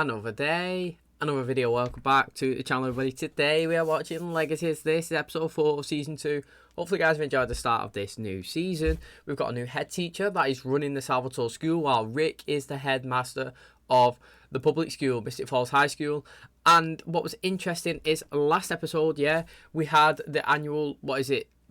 Another day, another video. Welcome back to the channel, everybody. Today we are watching Legacies. This is episode 4 of season 2. Hopefully guys have enjoyed the start of this new season. We've got a new head teacher that is running the Salvatore school, while Rick is the headmaster of the public school, Mystic Falls High School. And what was interesting is last episode, we had the annual,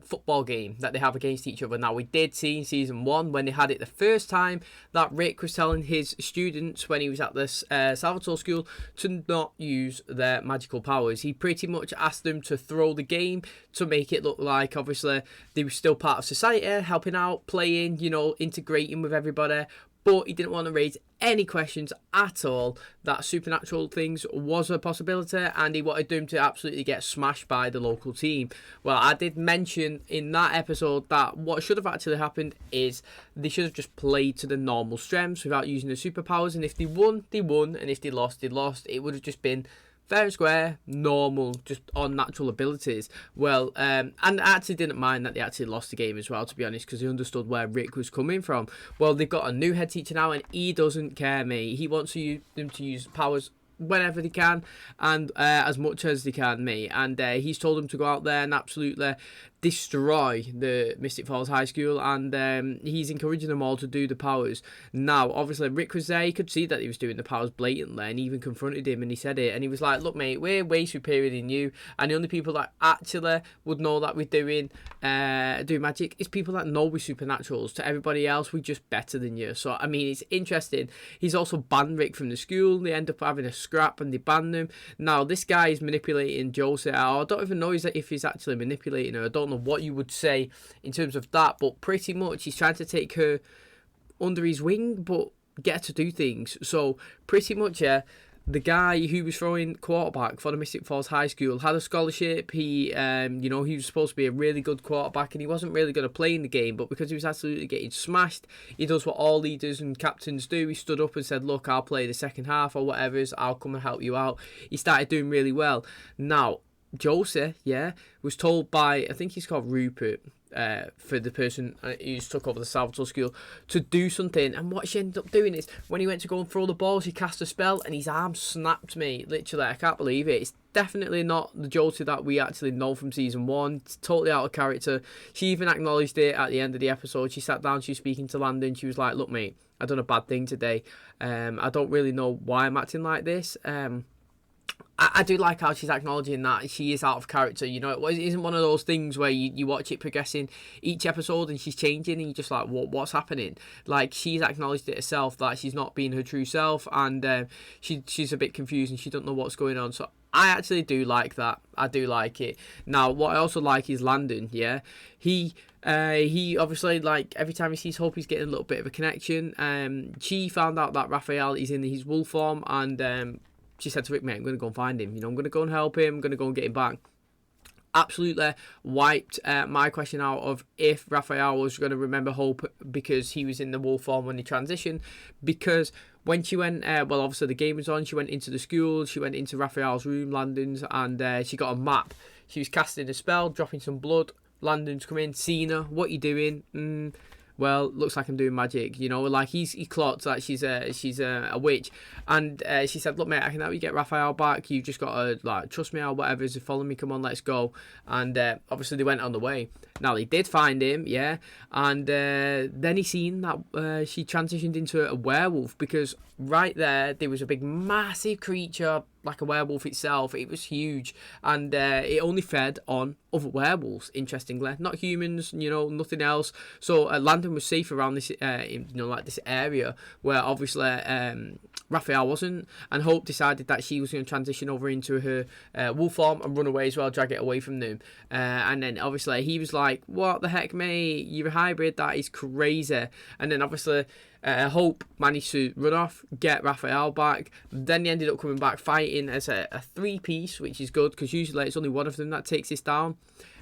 football game that they have against each other. Now, we did see in season 1 when they had it the first time that Rick was telling his students when he was at this Salvatore school to not use their magical powers. He pretty much asked them to throw the game to make it look like obviously they were still part of society, helping out, playing, integrating with everybody. But he didn't want to raise any questions at all that supernatural things was a possibility, and he wanted them to absolutely get smashed by the local team. Well, I did mention in that episode that what should have actually happened is they should have just played to the normal strengths without using the superpowers, and if they won, they won, and if they lost, they lost. It would have just been fair and square, normal, just on natural abilities. Well, and I actually didn't mind that they actually lost the game as well, to be honest, because he understood where Rick was coming from. Well, they've got a new head teacher now, and he doesn't care, mate. He wants them to use powers whenever they can, and as much as they can, mate. And he's told them to go out there and absolutely destroy the Mystic Falls High School, and he's encouraging them all to do the powers. Now, obviously, Rick was there. He could see that he was doing the powers blatantly, and he even confronted him, and he said it, and he was like, look, mate, we're way superior than you, and the only people that actually would know that we're doing magic is people that know we're supernaturals. To everybody else, we're just better than you. So, I mean, it's interesting. He's also banned Rick from the school. They end up having a scrap, and they ban him. Now, this guy is manipulating JOSIE. I don't even know if he's actually manipulating her. I don't know what you would say in terms of that, but pretty much he's trying to take her under his wing but get her to do things. So pretty much the guy who was throwing quarterback for the Mystic Falls High School had a scholarship. He he was supposed to be a really good quarterback, and he wasn't really going to play in the game, but because he was absolutely getting smashed, he does what all leaders and captains do. He stood up and said, look, I'll play the second half or whatever, I'll come and help you out. He started doing really well. Now, JOSIE, was told by, I think he's called Rupert, for the person who's took over the Salvatore school, to do something. And what she ended up doing is, when he went to go and throw the balls, he cast a spell and his arm snapped, mate. Literally, I can't believe it. It's definitely not the JOSIE that we actually know from season 1. It's totally out of character. She even acknowledged it at the end of the episode. She sat down, she was speaking to Landon. She was like, look, mate, I've done a bad thing today. I don't really know why I'm acting like this. I do like how she's acknowledging that she is out of character. It isn't one of those things where you watch it progressing each episode and she's changing and you're just like, what's happening? Like, she's acknowledged it herself that she's not being her true self, and she's a bit confused and she don't know what's going on. So I actually do like that. I do like it. Now, what I also like is Landon, He obviously, like, every time he sees Hope, he's getting a little bit of a connection. She found out that Raphael is in his wolf form, and she said to Rick, mate, I'm going to go and find him. I'm going to go and help him. I'm going to go and get him back. Absolutely wiped my question out of if Raphael was going to remember Hope because he was in the wolf form when he transitioned. Because when she went, obviously the game was on, she went into the school, she went into Raphael's room, Landon's, and she got a map. She was casting a spell, dropping some blood. Landon's come in, seen her. What you doing? Well, looks like I'm doing magic, like he clocked that she's a witch, and she said, look, mate, I can help you get Raphael back. You've just got to trust me or whatever. So follow me, come on, let's go. And obviously they went on the way. Now they did find him, and then he seen that she transitioned into a werewolf, because right there was a big massive creature like a werewolf itself. It was huge, and it only fed on other werewolves, interestingly, not humans, nothing else. So Landon was safe around this this area where obviously Raphael wasn't, and Hope decided that she was going to transition over into her wolf form and run away as well, drag it away from them. And then obviously he was like, what the heck, mate, you're a hybrid, that is crazy. And then obviously Hope managed to run off, get Raphael back. Then they ended up coming back fighting as a 3-piece, which is good, because usually it's only one of them that takes this down.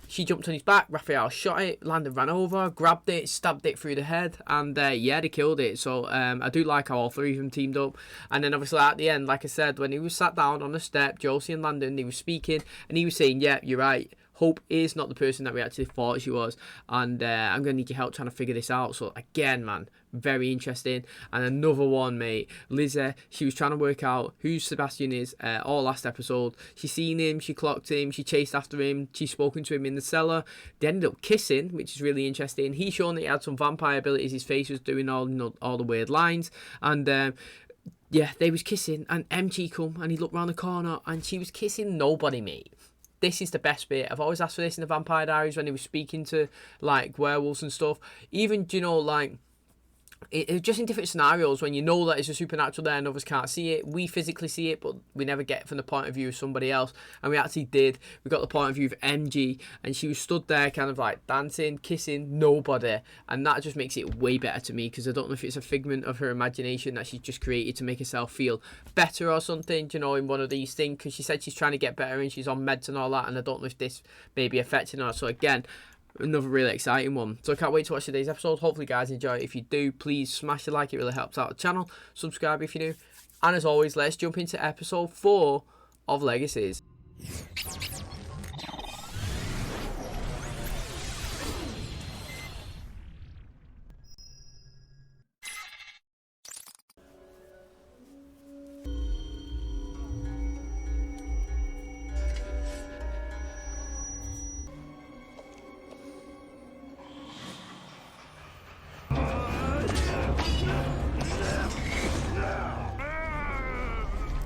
She jumped on his back, Raphael shot it, Landon ran over, grabbed it, stabbed it through the head, and they killed it. So I do like how all three of them teamed up. And then obviously at the end, like I said, when he was sat down on the step, JOSIE and Landon, they were speaking, and he was saying, yeah, you're right, Hope is not the person that we actually thought she was, and I'm going to need your help trying to figure this out. So again, man, very interesting. And another one, mate, Lizzie, she was trying to work out who Sebastian is all last episode. She seen him, she clocked him, she chased after him, she's spoken to him in the cellar. They ended up kissing, which is really interesting. He shown that he had some vampire abilities. His face was doing all, you know, all the weird lines, and yeah, they was kissing, and MG come and he looked round the corner and she was kissing nobody, mate. This is the best bit. I've always asked for this in the Vampire Diaries when he was speaking to like werewolves and stuff. Even, you know, like it just in different scenarios when you know that it's a supernatural there and others can't see it. We physically see it, but we never get it from the point of view of somebody else. And we actually did. We got the point of view of MG, and she was stood there kind of like dancing, kissing nobody. And that just makes it way better to me, because I don't know if it's a figment of her imagination that she's just created to make herself feel better or something, you know, in one of these things. Because she said she's trying to get better and she's on meds and all that, and I don't know if this may be affecting her. So again, another really exciting one. So I can't wait to watch today's episode. Hopefully you guys enjoy it. If you do, please smash the like. It really helps out the channel. Subscribe if you're new. And as always, let's jump into episode 4 of Legacies.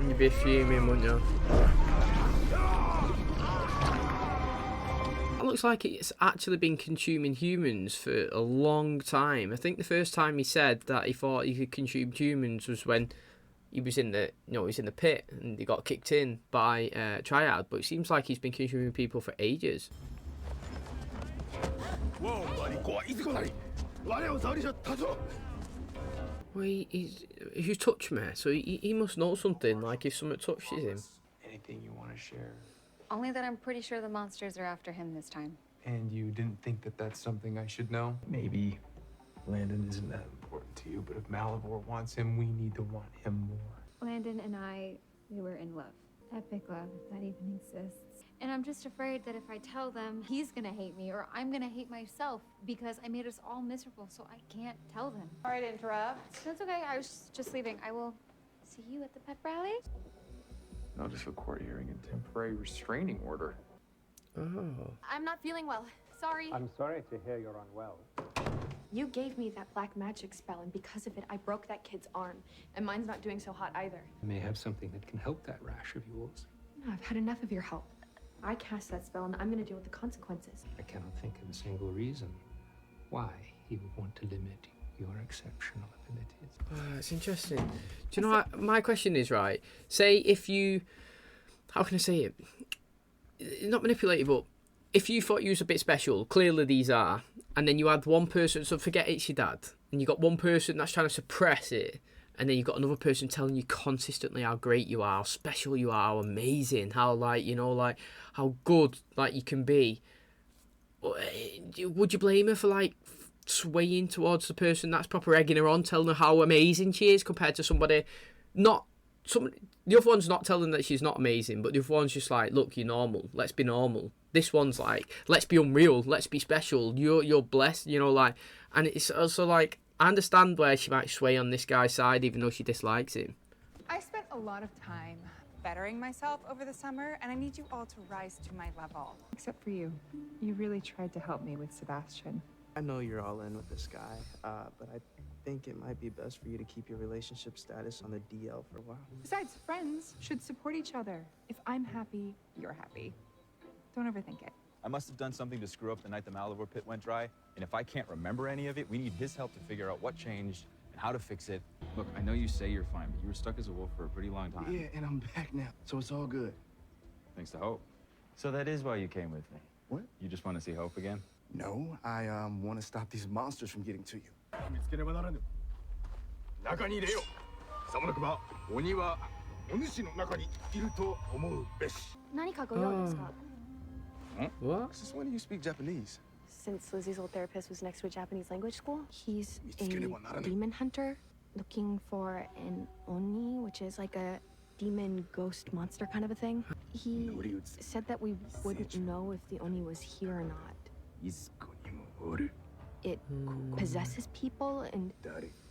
You'd be fuming, wouldn't you? It looks like it's actually been consuming humans for a long time. I think the first time he said that he thought he could consume humans was when he was in the, you know, he was in the pit and he got kicked in by Triad. But it seems like he's been consuming people for ages. Whoa, well, he's touched me, so he must know something, like if someone touches him. Anything you want to share? Only that I'm pretty sure the monsters are after him this time. And you didn't think that that's something I should know? Maybe Landon isn't that important to you, but if Malivore wants him, we need to want him more. Landon and I, we were in love. Epic love, if that even exists. And I'm just afraid that if I tell them, he's gonna hate me, or I'm gonna hate myself, because I made us all miserable, so I can't tell them. Sorry to interrupt. That's okay, I was just leaving. I will see you at the pet rally. Notice of court hearing and temporary restraining order. Oh. I'm not feeling well. Sorry. I'm sorry to hear you're unwell. You gave me that black magic spell, and because of it, I broke that kid's arm. And mine's not doing so hot either. I may have something that can help that rash of yours. No, I've had enough of your help. I cast that spell, and I'm gonna deal with the consequences. I cannot think of a single reason why he would want to limit your exceptional abilities. It's interesting. Do you know what my question is, right? Say if you, how can I say it? Not manipulative, but if you thought you was a bit special, clearly these are, and then you had one person, so forget it's your dad, and you got one person that's trying to suppress it, and then you've got another person telling you consistently how great you are, how special you are, how amazing, how, like, you know, like, how good, like, you can be. Would you blame her for, like, swaying towards the person that's proper egging her on, telling her how amazing she is, compared to somebody not... The other one's not telling that she's not amazing, but the other one's just like, look, you're normal, let's be normal. This one's like, let's be unreal, let's be special, you're blessed, you know, like... And it's also like, I understand where she might sway on this guy's side, even though she dislikes him. I spent a lot of time bettering myself over the summer, and I need you all to rise to my level. Except for you. You really tried to help me with Sebastian. I know you're all in with this guy, but I think it might be best for you to keep your relationship status on the DL for a while. Besides, friends should support each other. If I'm happy, you're happy. Don't overthink it. I must have done something to screw up the night the Malivore pit went dry, and if I can't remember any of it, we need his help to figure out what changed and how to fix it. Look, I know you say you're fine, but you were stuck as a wolf for a pretty long time. Yeah, and I'm back now, so it's all good. Thanks to Hope. So that is why you came with me. What? You just want to see Hope again? No, I want to stop these monsters from getting to you. 中に入れよう。さもなくば鬼はお主の中にいると思うべし。何かご用ですか? What? Since when do you speak Japanese? Since Lizzie's old therapist was next to a Japanese language school, he's a 見つけねばならぬ。 demon hunter looking for an oni, which is like a demon, ghost, monster kind of a thing. He said that we wouldn't know if the Oni was here or not. It possesses people, and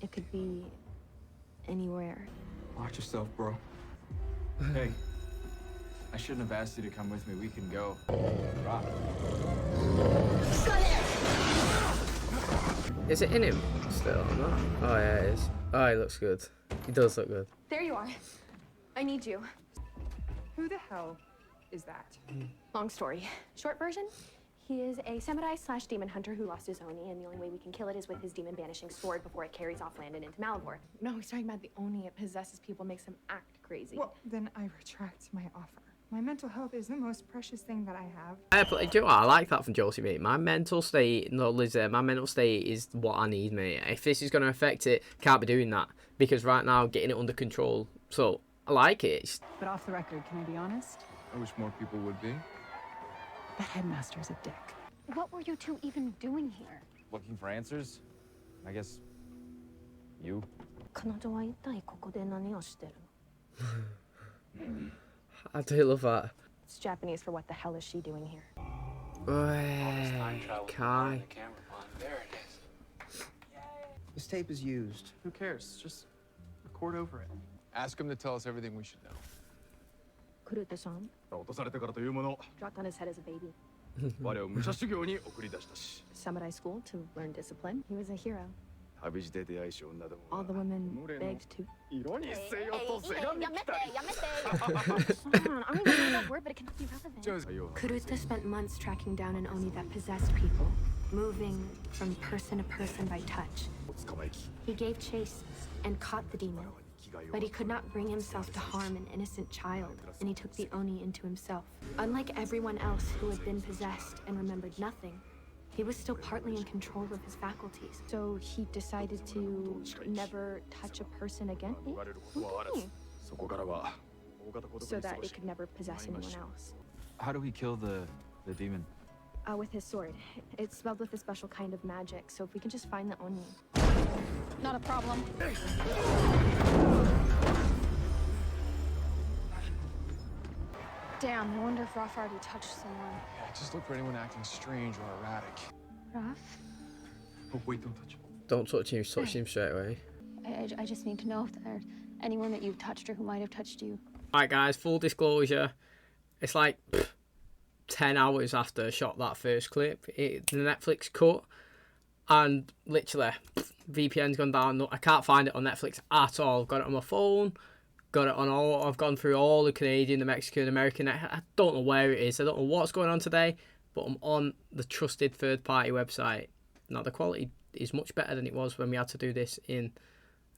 it could be anywhere. Watch yourself, bro. Hey, I shouldn't have asked you to come with me. We can go. Rock. Is it in him still or not? Oh yeah, it is. Oh, he looks good. He does look good. There you are. I need you. Who the hell is that? Long story. Short version, he is a samurai/demon hunter who lost his Oni, and the only way we can kill it is with his demon banishing sword before it carries off land and into Malivore. No, he's talking about the Oni. It possesses people, makes them act crazy. Well, then I retract my offer. My mental health is the most precious thing that I have. Do you know what? I like that from Josie, mate. My mental state, no, Liz, my mental state is what I need, mate. If this is going to affect it, can't be doing that. Because right now, getting it under control. So, I like it. But off the record, can I be honest? I wish more people would be. That headmaster's a dick. What were you two even doing here? Looking for answers? I guess you. I do love that. It's Japanese for what the hell is she doing here? Kai. There it is. This tape is used. Who cares? Just record over it. Ask him to tell us everything we should know. Kuruta-san 落とされてからというもの dropped on his head as a baby. 我を武者修行に送り出したし Samurai school to learn discipline. He was a hero. 旅路で出会いし女ども All the women begged to. 色にせよとせがみきたり Come on, I don't even know that word, but it cannot be relevant. Kuruta spent months tracking down an Oni that possessed people, moving from person to person by touch. He gave chase and caught the demon, but he could not bring himself to harm an innocent child, and he took the Oni into himself. Unlike everyone else who had been possessed and remembered nothing, he was still partly in control of his faculties. So he decided to never touch a person again? Okay. そこからは大方言葉 So に that 過ご it し could never possess anyone else. How do we kill the demon? With his sword. It's spelled with a special kind of magic, so if we can just find the Oni. Not a problem. Damn, I wonder if Ruff already touched someone. Yeah, just look for anyone acting strange or erratic. Ruff? Oh, wait, don't touch him. Don't touch him, touch him straight away. I just need to know if there's anyone that you've touched or who might have touched you. Alright guys, full disclosure. It's like 10 hours after I shot that first clip. The Netflix cut. And literally, VPN's gone down. I can't find it on Netflix at all. I've got it on my phone. Got it on all. I've gone through all the Canadian, the Mexican, American. I don't know where it is. I don't know what's going on today. But I'm on the trusted third-party website. Now, the quality is much better than it was when we had to do this in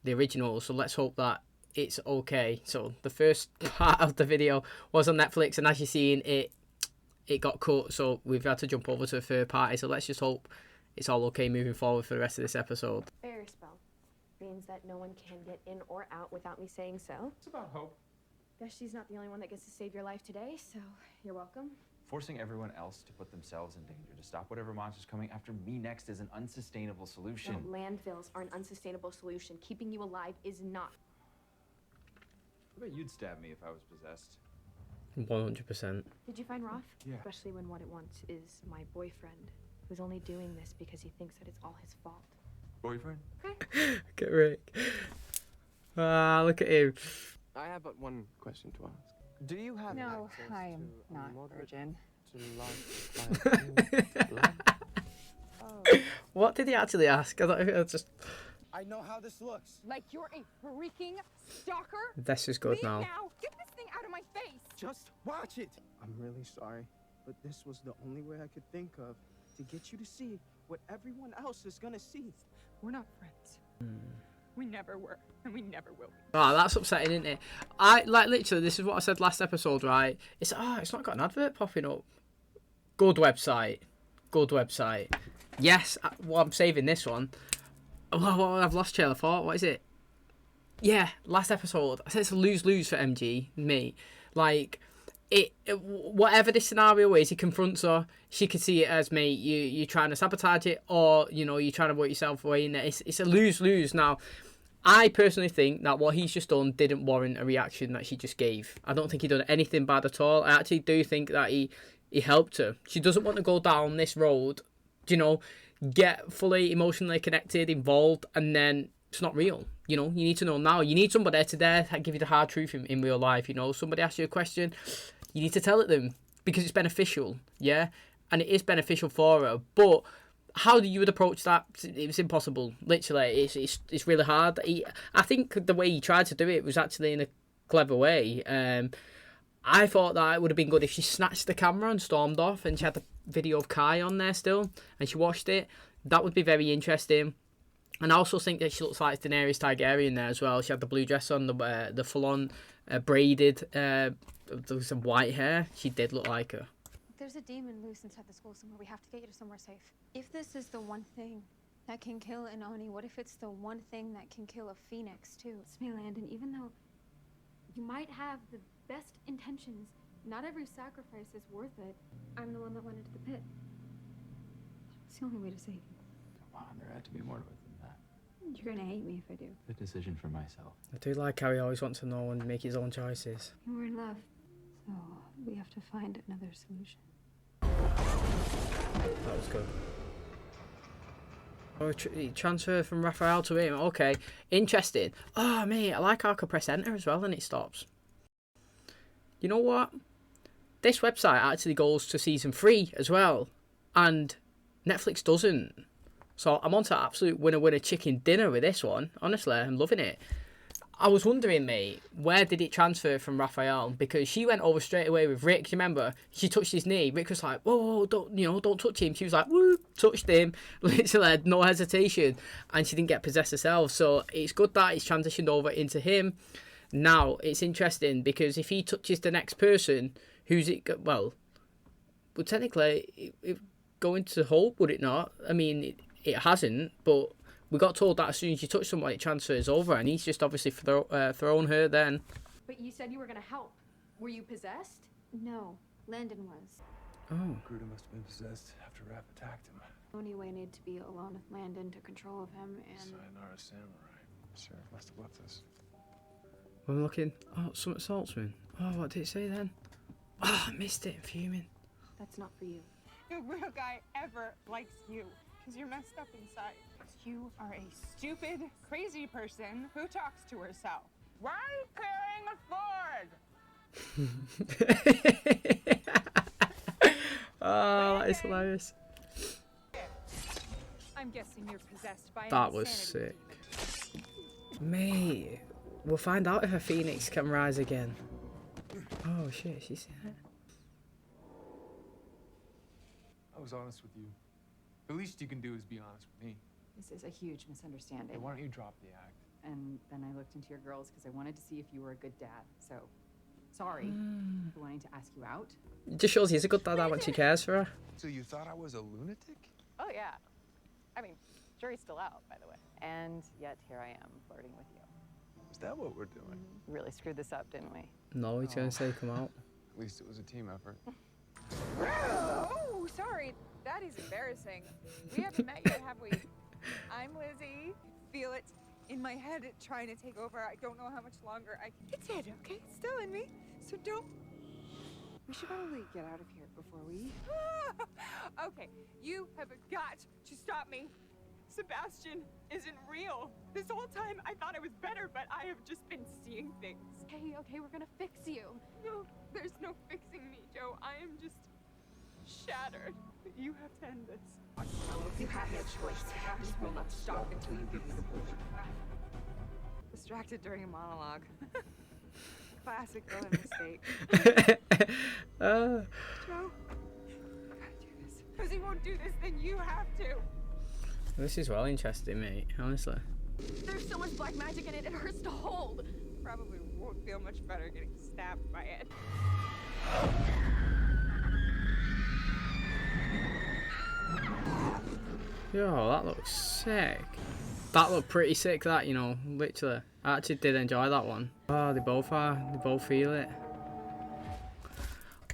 the original. So let's hope that it's okay. So the first part of the video was on Netflix. And as you're seeing, it got cut. So we've had to jump over to a third party. So let's just hope it's all okay moving forward for the rest of this episode. Barrier spell means that no one can get in or out without me saying so. It's about hope. Guess she's not the only one that gets to save your life today, so you're welcome. Forcing everyone else to put themselves in danger to stop whatever monster's coming after me next is an unsustainable solution. No, landfills are an unsustainable solution. Keeping you alive is not. I bet you'd stab me if I was possessed. 100%. Did you find Roth? Yeah. Especially when what it wants is my boyfriend, who's only doing this because he thinks that it's all his fault. Boyfriend? Get Rick. Ah, look at him. I have but one question to ask. Do you have No, access I am to a not moderate virgin. to large What did he actually ask? I just. I know how this looks. Like you're a freaking stalker? This is good Leave now. Get this thing out of my face! Just watch it. I'm really sorry, but this was the only way I could think of to get you to see what everyone else is gonna see. We're not friends. We never were, and we never will be. Oh, that's upsetting, isn't it? I like literally. This is what I said last episode, right? It's not got an advert popping up. Good website. Good website. Yes. Well, I'm saving this one. Oh, I've lost trail of thought. What is it? Yeah, last episode. I said it's a lose-lose for MG and me. Like, whatever this scenario is, he confronts her. She could see it as, mate, you're trying to sabotage it, or, you know, you're trying to work yourself away in it. It's a lose-lose. Now, I personally think that what he's just done didn't warrant a reaction that she just gave. I don't think he done anything bad at all. I actually do think that he helped her. She doesn't want to go down this road, you know, get fully emotionally connected, involved, and then it's not real. You know, you need to know now. You need somebody to there to give you the hard truth in real life. You know, somebody asks you a question, you need to tell it them because it's beneficial, yeah? And it is beneficial for her, but how you would approach that, it was impossible. Literally, it's really hard. I think the way he tried to do it was actually in a clever way. I thought that it would have been good if she snatched the camera and stormed off, and she had the video of Kai on there still, and she watched it. That would be very interesting. And I also think that she looks like Daenerys Targaryen there as well. She had the blue dress on, the full-on braided, there was some white hair. She did look like her. There's a demon loose inside the school somewhere. We have to get you to somewhere safe. If this is the one thing that can kill an Oni, what if it's the one thing that can kill a phoenix too? It's me, Landon. Even though you might have the best intentions, not every sacrifice is worth it. I'm the one that went into the pit. It's the only way to save you. Come on, there had to be more to it than that. You're gonna hate me if I do. The decision for myself. I do like how he always wants to know and make his own choices. And we're in love. So we have to find another solution. That was good. Oh, transfer from Raphael to him. Okay, interesting. Oh, mate, I like how I could press enter as well and it stops. You know what? This website actually goes to season 3 as well. And Netflix doesn't. So I'm on to absolute winner chicken dinner with this one. Honestly, I'm loving it. I was wondering, mate, where did it transfer from Raphael? Because she went over straight away with Rick. Do you remember? She touched his knee. Rick was like, whoa, don't touch him. She was like, woo, touched him. Literally had no hesitation. And she didn't get possessed herself. So it's good that it's transitioned over into him. Now, it's interesting because if he touches the next person, who's it? Well, technically, it going to Hope, would it not? I mean, it hasn't, but we got told that as soon as you touch someone, it transfers over, and he's just obviously thrown her then. But you said you were going to help. Were you possessed? No, Landon was. Oh. Gruda must have been possessed after Raph attacked him. Only way need to be alone with Landon to control of him and... Sayonara Samurai. Sheriff must have left us. I'm looking. Oh, Summit Saltzman. Oh, what did it say then? Oh, I missed it. I'm fuming. That's not for you. No real guy ever likes you, because you're messed up inside. You are a stupid, crazy person who talks to herself. Why are you carrying a sword? Oh, that is hilarious. I'm guessing you're possessed by That was sick. Mate, we'll find out if a phoenix can rise again. Oh shit, she's seen it. I was honest with you. The least you can do is be honest with me. This is a huge misunderstanding. Hey, why don't you drop the act? And then I looked into your girls because I wanted to see if you were a good dad. So, sorry for wanting to ask you out. It just shows he's a good dad that much he cares for her. So you thought I was a lunatic? Oh, yeah. I mean, jury's still out, by the way. And yet here I am flirting with you. Is that what we're doing? We really screwed this up, didn't we? No, he's gonna say come out. At least it was a team effort. Oh, sorry. That is embarrassing. We haven't met yet, have we? I'm Lizzie. Feel it in my head trying to take over. I don't know how much longer I can. It's it, okay? It's still in me. So don't. We should probably get out of here before we... Okay, you have got to stop me. Sebastian isn't real. This whole time I thought I was better, but I have just been seeing things. Okay, we're gonna fix you. No, there's no fixing me, Joe. I am just shattered. You have to end this. You have no choice. This will not stop until you give me the portion. Distracted during a monologue. Classic villain mistake. Joe, you gotta do this. Because he won't do this, then you have to. This is well interesting, mate, honestly. There's so much black magic in it, it hurts to hold. Probably won't feel much better getting stabbed by it. Yo, that looks sick. That looked pretty sick, that, you know, literally. I actually did enjoy that one. Oh, they both are. They both feel it.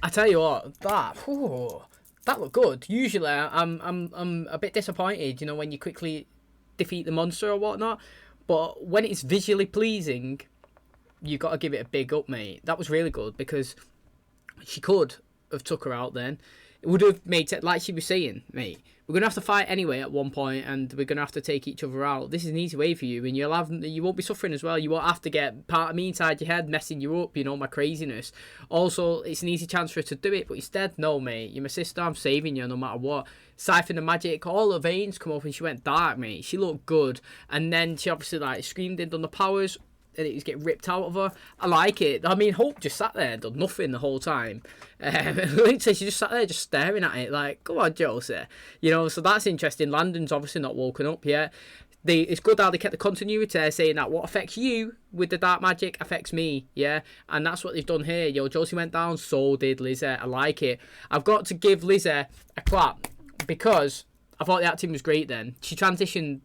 I tell you what, that looked good. Usually, I'm a bit disappointed, you know, when you quickly defeat the monster or whatnot. But when it's visually pleasing, you got to give it a big up, mate. That was really good, because she could have took her out then. It would have made it, like she was saying, mate, we're going to have to fight anyway at one point, and we're going to have to take each other out. This is an easy way for you, and you won't be suffering as well. You won't have to get part of me inside your head messing you up, you know, my craziness. Also, it's an easy chance for her to do it, but instead, no, mate, you're my sister, I'm saving you no matter what. Siphon the magic, all her veins come up, and she went dark, mate. She looked good, and then she obviously, like, screamed and done the powers, and it was getting ripped out of her. I like it. I mean, Hope just sat there and done nothing the whole time. Literally, she just sat there just staring at it like, come on, Josie. You know, so that's interesting. Landon's obviously not woken up yet. It's good how they kept the continuity there, saying that what affects you with the dark magic affects me, yeah? And that's what they've done here. Yo, Josie went down, so did Lizzie. I like it. I've got to give Lizzie a clap, because I thought the acting was great then. She transitioned...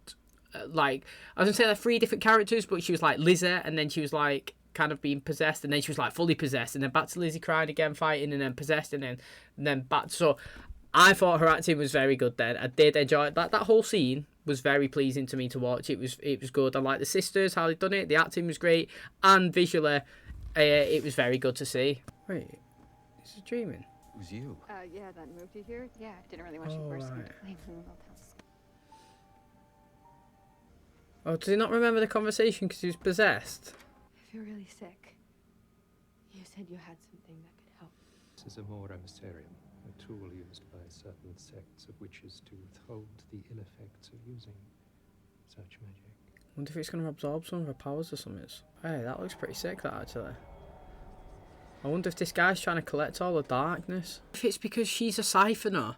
like, I was gonna say like 3 different characters, but she was like Lizzie, and then she was like kind of being possessed, and then she was like fully possessed, and then back to Lizzie crying again, fighting, and then possessed, and then back. So I thought her acting was very good then. I did enjoy it. That whole scene was very pleasing to me to watch. It was good. I like the sisters, how they done it. The acting was great, and visually, it was very good to see. Wait, is it dreaming? It was you. Yeah, that moved you here? Yeah, I didn't really want you burst into flames in the little house. Oh, does he not remember the conversation because he was possessed? If you're really sick, you said you had something that could help. This is a mora mysterium, a tool used by certain sects of witches to withhold the ill effects of using such magic. I wonder if it's going to absorb some of her powers or something. Hey, that looks pretty sick, that, actually. I wonder if this guy's trying to collect all the darkness. If it's because she's a siphoner,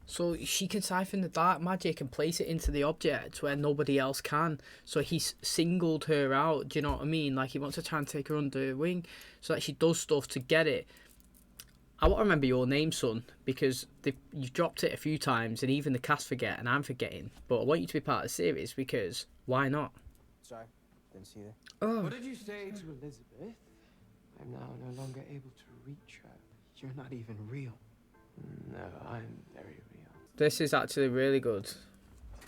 so she can siphon the dark magic and place it into the object where nobody else can. So he's singled her out, do you know what I mean? Like, he wants to try and take her under her wing so that she does stuff to get it. I want to remember your name, son, because you've dropped it a few times, and even the cast forget, and I'm forgetting. But I want you to be part of the series, because why not? Sorry, didn't see that. Oh. What did you say to Elizabeth? I'm now no longer able to reach her. You're not even real. No, I'm very real. This is actually really good.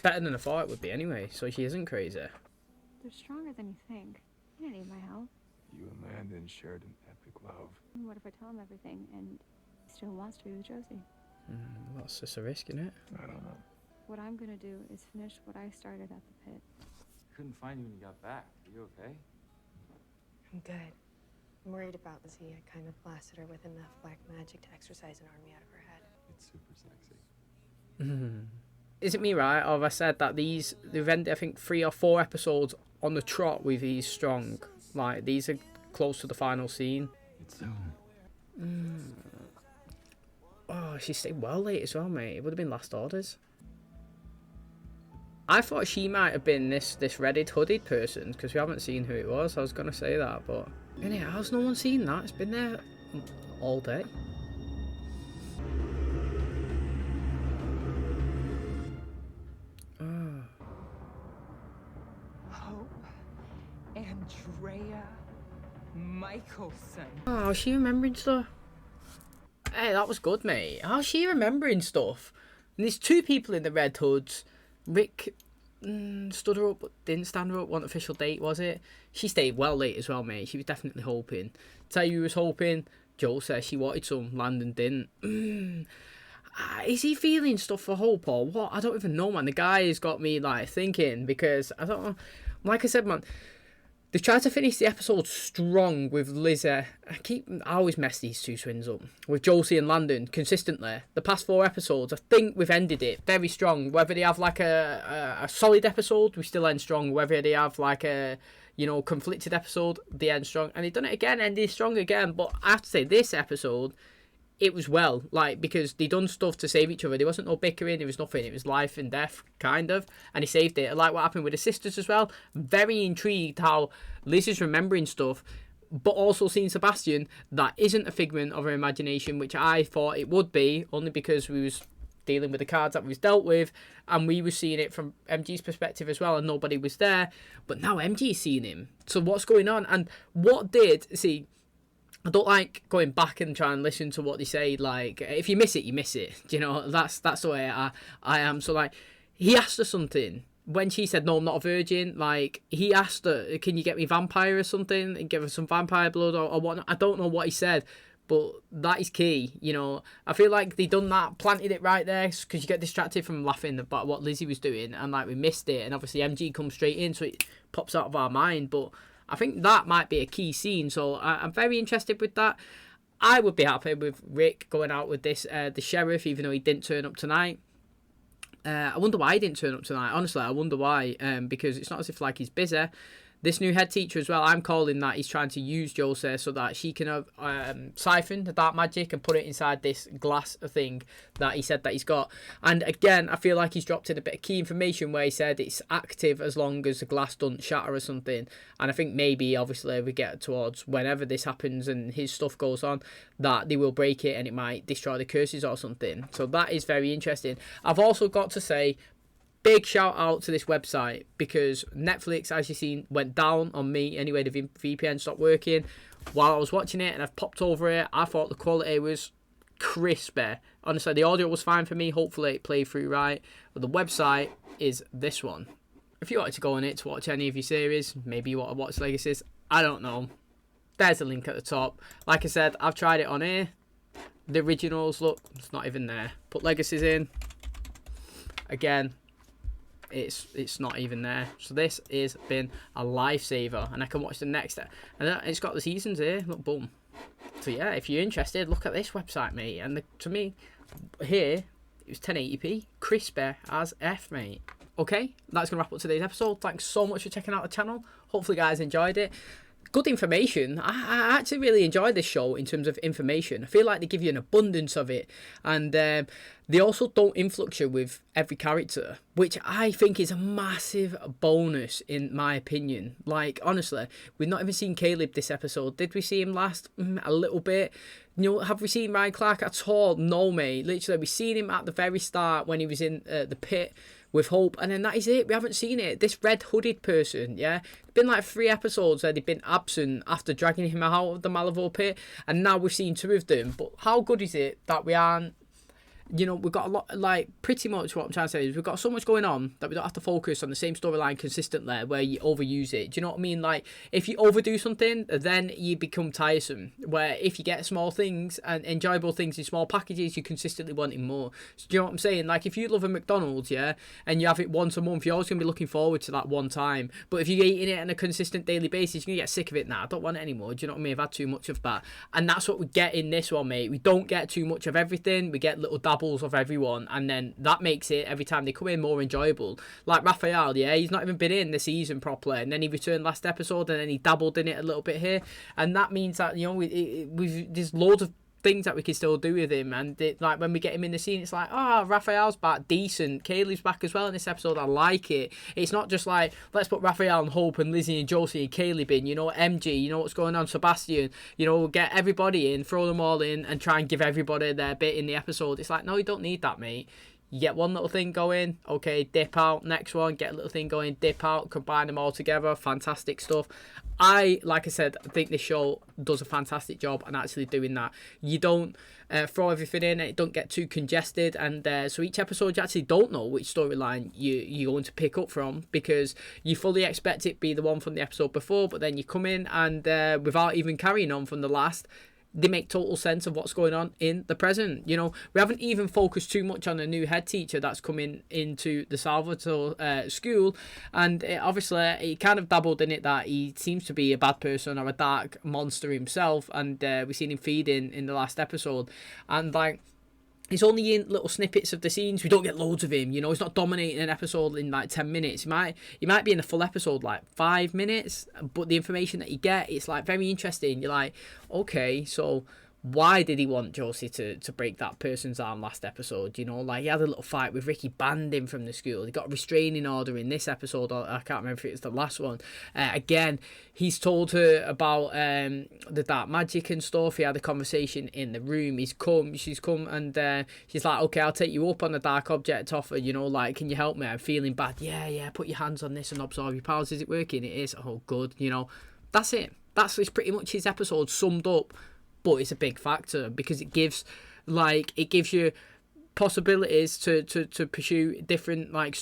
Better than I thought it would be anyway, so she isn't crazy. They're stronger than you think. You don't need my help. You and Landon shared an epic love. What if I tell him everything and he still wants to be with Josie? That's just a risk, isn't it? I don't know. What I'm gonna do is finish what I started at the pit. Couldn't find you when you got back. Are you okay? I'm good. I'm worried about Lizzie. I kind of blasted her with enough black magic to exorcise an army out of her head. It's super sexy. Is it me, right, or have I said that they've ended, I think, 3 or 4 episodes on the trot with these strong? Like, these are close to the final scene. It's soon. Oh, she stayed well late as well, mate. It would have been Last Orders. I thought she might have been this redded, hooded person, because we haven't seen who it was. I was going to say that, but... Anyway, how's no one seen that? It's been there all day. Andrea Michelson. Oh, how's she remembering stuff? Hey, that was good, mate. How's she remembering stuff? And there's 2 people in the red hoods. Rick stood her up but didn't stand her up. One official date, was it? She stayed well late as well, mate. She was definitely hoping. Tell you who was hoping? Joe says she wanted some. Landon didn't. Is he feeling stuff for Hope or what? I don't even know, man. The guy has got me, like, thinking, because I don't know. Like I said, man, they tried to finish the episode strong with Lizzie. I always mess these 2 twins up. With Josie and Landon consistently. The past 4 episodes, I think we've ended it very strong. Whether they have like a solid episode, we still end strong. Whether they have like a, you know, conflicted episode, they end strong. And they've done it again, ended strong again. But I have to say, this episode, it was well, like, because they done stuff to save each other. There wasn't no bickering, there was nothing. It was life and death, kind of, and he saved it. I like what happened with the sisters as well. Very intrigued how Liz is remembering stuff, but also seeing Sebastian that isn't a figment of her imagination, which I thought it would be, only because we was dealing with the cards that we was dealt with, and we were seeing it from MG's perspective as well, and nobody was there. But now MG's seeing him. So what's going on? And what did, see, I don't like going back and trying to listen to what they say. Like, if you miss it, you miss it. Do you know, that's the way I am. So, like, he asked her something, when she said, no, I'm not a virgin, like, he asked her, can you get me vampire or something, and give her some vampire blood or whatnot. I don't know what he said, but that is key, you know. I feel like they done that, planted it right there, because you get distracted from laughing about what Lizzie was doing, and, like, we missed it, and obviously MG comes straight in, so it pops out of our mind, but I think that might be a key scene, so I'm very interested with that. I would be happy with Rick going out with this, the sheriff, even though he didn't turn up tonight. I wonder why he didn't turn up tonight. Honestly, I wonder why. Because it's not as if like he's busy. This new head teacher as well, I'm calling that he's trying to use JOSIE so that she can siphon the dark magic and put it inside this glass thing that he said that he's got. And again, I feel like he's dropped in a bit of key information where he said it's active as long as the glass doesn't shatter or something. And I think maybe, obviously, we get towards whenever this happens and his stuff goes on, that they will break it and it might destroy the curses or something. So that is very interesting. I've also got to say, big shout out to this website, because Netflix, as you've seen, went down on me anyway. The VPN stopped working while I was watching it, and I've popped over it. I thought the quality was crispy. Honestly, the audio was fine for me. Hopefully it played through right. But the website is this one. If you wanted to go on it to watch any of your series, maybe you want to watch Legacies, I don't know. There's a link at the top. Like I said, I've tried it on here. The originals, look, it's not even there. Put Legacies in. Again, it's not even there. So this has been a lifesaver, and I can watch the next, and it's got the seasons here. Look, boom. So yeah, if you're interested, look at this website, mate. And to me, here it was 1080p, crispy as F, mate. Okay, that's gonna wrap up today's episode. Thanks so much for checking out the channel. Hopefully, you guys enjoyed it. Good information. I actually really enjoyed this show in terms of information. I feel like they give you an abundance of it, and they also don't influx you with every character, which I think is a massive bonus in my opinion. Like, honestly, we've not even seen Caleb this episode. Did we see him last? A little bit. You know, have we seen Ryan Clark at all? No, mate. Literally, we seen him at the very start when he was in the pit with Hope, and then that is it. We haven't seen it. This red hooded person, yeah, it's been like 3 episodes where they've been absent after dragging him out of the Malivore pit, and now we've seen 2 of them. But how good is it that we aren't, you know, we've got a lot, like, pretty much what I'm trying to say is we've got so much going on that we don't have to focus on the same storyline consistently where you overuse it. Do you know what I mean? Like, if you overdo something, then you become tiresome. Where if you get small things and enjoyable things in small packages, you're consistently wanting more. So do you know what I'm saying? Like, if you love a McDonald's, yeah, and you have it once a month, you're always going to be looking forward to that one time. But if you're eating it on a consistent daily basis, you're going to get sick of it. Nah, I don't want it anymore. Do you know what I mean? I've had too much of that. And that's what we get in this one, mate. We don't get too much of everything. We get little dabbles of everyone, and then that makes it, every time they come in, more enjoyable. Like Raphael, yeah, he's not even been in the season properly, and then he returned last episode, and then he dabbled in it a little bit here, and that means that, you know, there's loads of things that we can still do with him, and like when we get him in the scene, it's like, oh, Raphael's back, decent. Kaylee's back as well in this episode. I like it. It's not just like, let's put Raphael and Hope and Lizzie and Josie and Kaylee in, you know, MG, you know what's going on, Sebastian, you know, get everybody in, throw them all in, and try and give everybody their bit in the episode. It's like, no, you don't need that, mate. You get one little thing going, okay, dip out. Next one, get a little thing going, dip out, combine them all together. Fantastic stuff. Like I said, I think this show does a fantastic job on actually doing that. You don't throw everything in, it don't get too congested, and so each episode you actually don't know which storyline you're going to pick up from, because you fully expect it to be the one from the episode before, but then you come in and without even carrying on from the last, they make total sense of what's going on in the present. You know, we haven't even focused too much on a new head teacher that's coming into the Salvatore school, and obviously he kind of dabbled in it that he seems to be a bad person or a dark monster himself, and we've seen him feeding in the last episode, and like, he's only in little snippets of the scenes. We don't get loads of him, you know. He's not dominating an episode in like 10 minutes. He might be in the full episode like 5 minutes, but the information that you get, it's like very interesting. You're like, okay, so why did he want Josie to break that person's arm last episode? You know, like, he had a little fight with Ricky, banned him from the school. He got a restraining order in this episode, or I can't remember if it was the last one. Again, he's told her about the dark magic and stuff. He had a conversation in the room. She's come, and she's like, okay, I'll take you up on the dark object offer, you know, like, can you help me? I'm feeling bad. Yeah, put your hands on this and absorb your powers. Is it working? It is. Oh, good. You know, that's it. That's pretty much his episode summed up. But it's a big factor because it gives you possibilities to pursue different, like,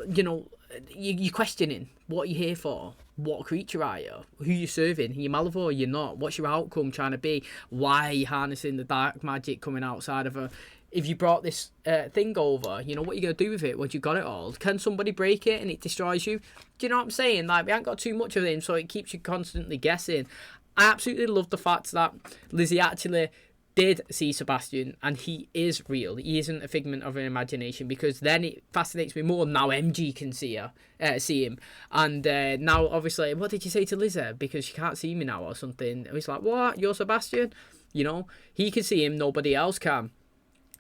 you know, you're questioning what you're here for. What creature are you? Who you serving? Are you Malivore? You're not. What's your outcome trying to be? Why are you harnessing the dark magic coming outside of her? If you brought this thing over, you know, what are you going to do with it once you got it all? Can somebody break it and it destroys you? Do you know what I'm saying? Like, we haven't got too much of him, so it keeps you constantly guessing. I absolutely love the fact that Lizzie actually did see Sebastian, and he is real. He isn't a figment of her imagination, because then it fascinates me more. Now MG can see him, and now obviously, what did you say to Lizzie? Because she can't see me now or something. And he's like, what? You're Sebastian? You know, he can see him, nobody else can.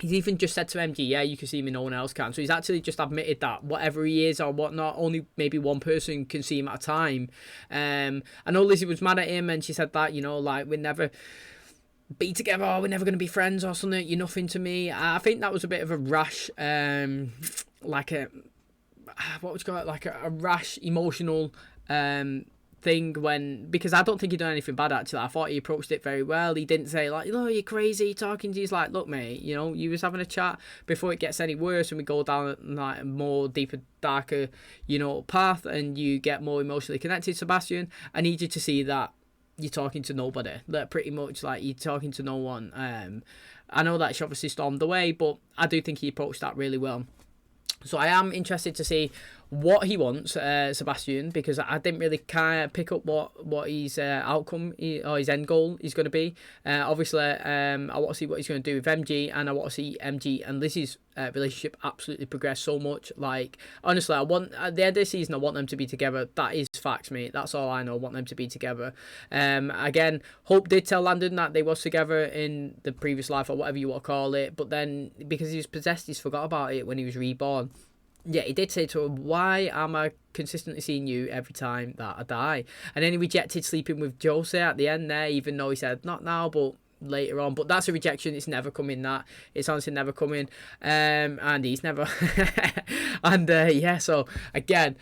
He's even just said to MG, yeah, you can see me, no one else can. So he's actually just admitted that whatever he is or whatnot, only maybe one person can see him at a time. I know Lizzie was mad at him, and she said that, you know, like, we'll never be together, or we're never going to be friends or something, you're nothing to me. I think that was a bit of a rash, like a, what would you call it, like a rash emotional thing, because I don't think he done anything bad, actually. I thought he approached it very well. He didn't say like, oh, you're crazy talking to you. He's like, look mate, you know, you was having a chat before it gets any worse and we go down like a more deeper, darker, you know, path, and you get more emotionally connected. Sebastian, I need you to see that you're talking to nobody, that pretty much like you're talking to no one. I know that she obviously stormed away, but I do think he approached that really well. So I am interested to see what he wants, Sebastian, because I didn't really kind of pick up what his outcome or his end goal is going to be. Obviously, I want to see what he's going to do with MG, and I want to see MG and Lizzie's relationship absolutely progress so much. Like, honestly, I want, at the end of the season, I want them to be together. That is facts, mate. That's all I know. I want them to be together. Again, Hope did tell Landon that they was together in the previous life, or whatever you want to call it, but then because he was possessed, he's forgot about it when he was reborn. Yeah, he did say to her, why am I consistently seeing you every time that I die? And then he rejected sleeping with JOSIE at the end there, even though he said, not now, but later on. But that's a rejection. It's never coming, that. It's honestly never coming. And he's never. And yeah, so again,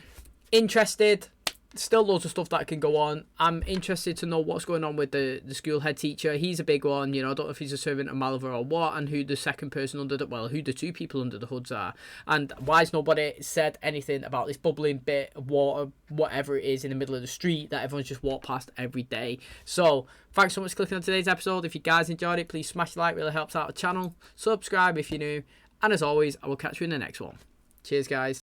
interested. Still loads of stuff that can go on. I'm interested to know what's going on with the school head teacher. He's a big one, you know. I don't know if he's a servant of Malivore or what, and who the second person under the, well, who the two people under the hoods are, and why has nobody said anything about this bubbling bit of water, whatever it is, in the middle of the street that everyone's just walked past every day. So thanks so much for clicking on today's episode. If you guys enjoyed it, please smash the like, really helps out the channel. Subscribe if you're new, and as always, I will catch you in the next one. Cheers, guys.